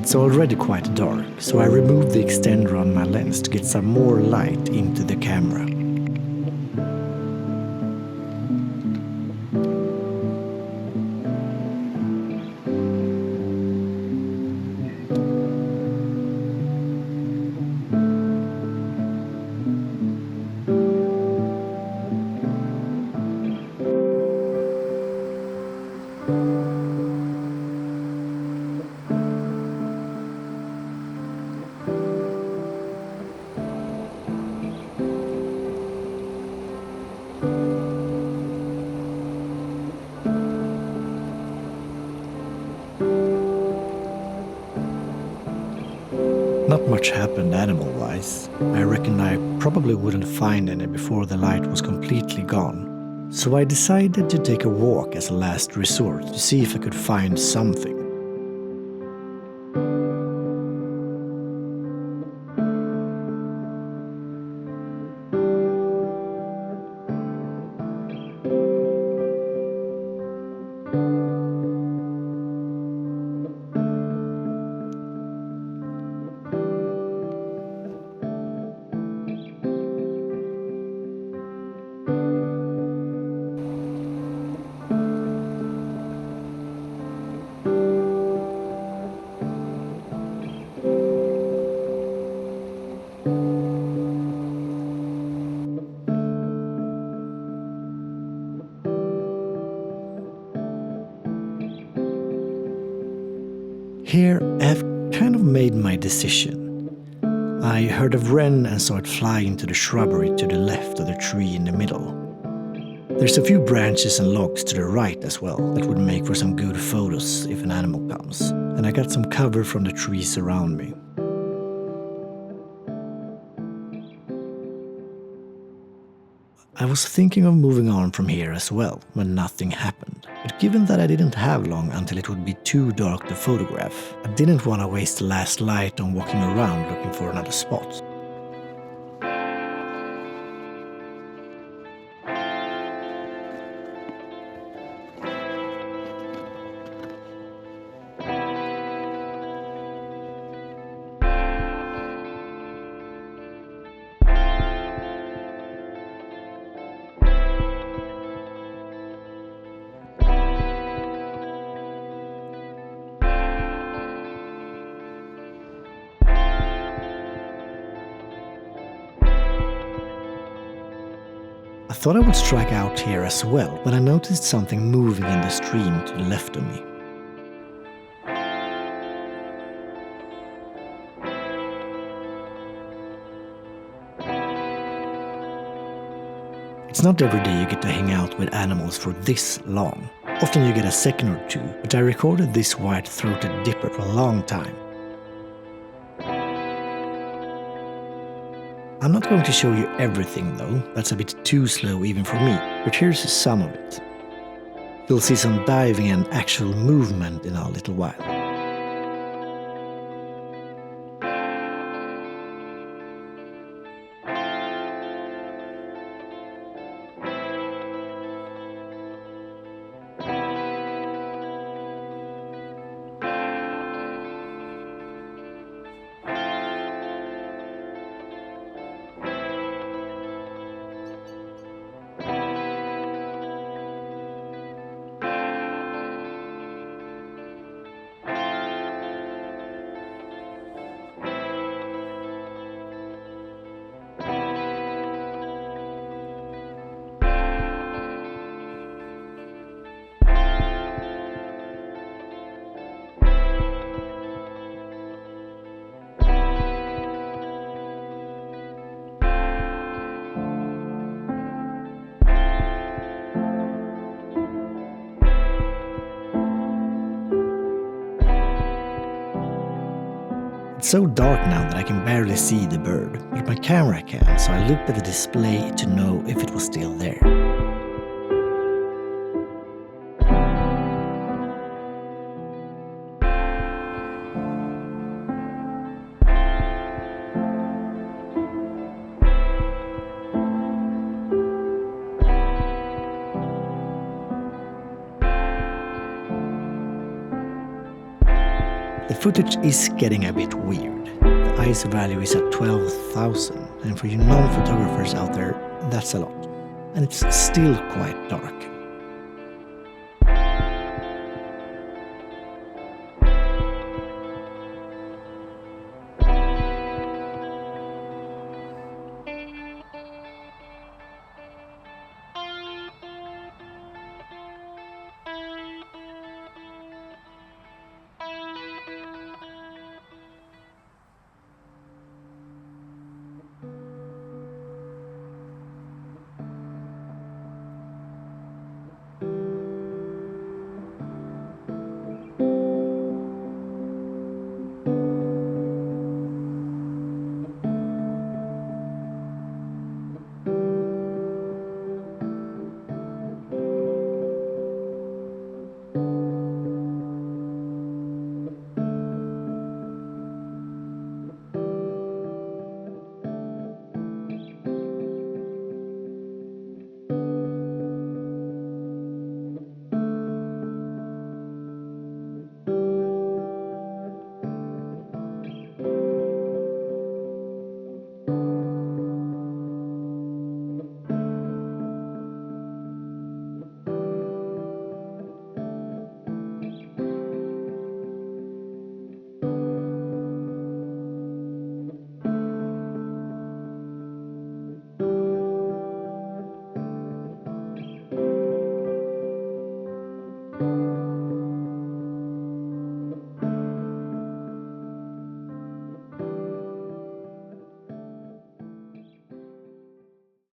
It's already quite dark, so I removed the extender on my lens to get some more light into the camera. Not much happened animal-wise. I reckon I probably wouldn't find any before the light was completely gone. So I decided to take a walk as a last resort to see if I could find something. Here I've kind of made my decision. I heard of wren and saw it fly into the shrubbery to the left of the tree in the middle. There's a few branches and logs to the right as well that would make for some good photos if an animal comes, and I got some cover from the trees around me. I was thinking of moving on from here as well when nothing happened, but given that I didn't have long until it would be too dark to photograph, I didn't want to waste the last light on walking around looking for another spot. I thought I would strike out here as well, but I noticed something moving in the stream to the left of me. It's not every day you get to hang out with animals for this long. Often you get a second or two, but I recorded this white-throated dipper for a long time. I'm not going to show you everything though, that's a bit too slow even for me, but here's some of it. You'll see some diving and actual movement in a little while. It's so dark now that I can barely see the bird, but my camera can, so I looked at the display to know if it was still there. The footage is getting a bit weird. The ISO value is at 12,000, and for you non-photographers out there, that's a lot. And it's still quite dark.